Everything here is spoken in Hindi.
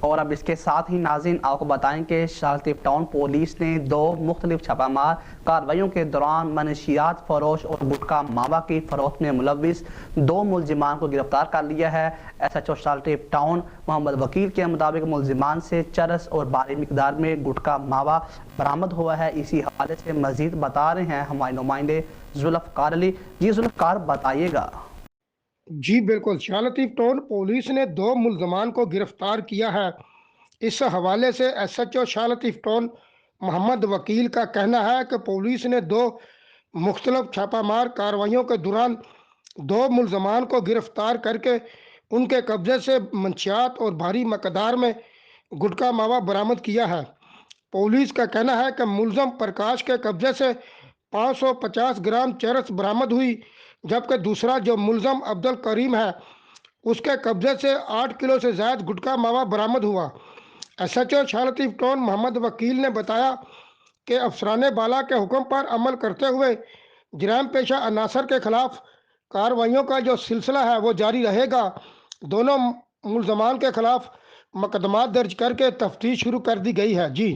और अब इसके साथ ही नाज़रीन आपको बताएं कि शालटीप टाउन पुलिस ने 2 मुख्तलिफ छापामार कार्रवाइयों के दौरान मनशियात फरोश और गुटखा मावा की फरोख्त में मुलविस 2 मुलजिमान को गिरफ्तार कर लिया है। SHO शालटीप टाउन मोहम्मद वकील के मुताबिक मुलजिमान से चरस और भारी मिकदार में गुटखा मावा बरामद हुआ है। इसी हवाले से मजीद बता रहे हैं हमारे नुमाइंदे जुल्फ़कार अली। जी जुल्फ़कार, बताइएगा। जी बिल्कुल, शालटीप टाउन पुलिस ने 2 मुलजमान को गिरफ्तार किया है। इस हवाले से SHO शालटीप टाउन मोहम्मद वकील का कहना है कि पुलिस ने 2 मुख्तलिफ छापामार कार्रवाइयों के दौरान 2 मुलजमान को गिरफ्तार करके उनके कब्जे से मंशियात और भारी मकदार में गुटखा मावा बरामद किया है। पुलिस का कहना है कि मुलजम प्रकाश के कब्जे से 550 ग्राम चरस बरामद हुई, जबकि दूसरा जो मुलजम अब्दुल करीम है उसके कब्जे से 8 किलो से ज़्यादा गुटखा मावा बरामद हुआ। SHO शालटीप टाउन मोहम्मद वकील ने बताया कि अफसरान बाला के हुक्म पर अमल करते हुए जराइम पेशा अनासर के खिलाफ कार्रवाइयों का जो सिलसिला है वो जारी रहेगा। दोनों मुलजमान के खिलाफ मुकदमा दर्ज करके तफ्तीश शुरू कर दी गई है। जी।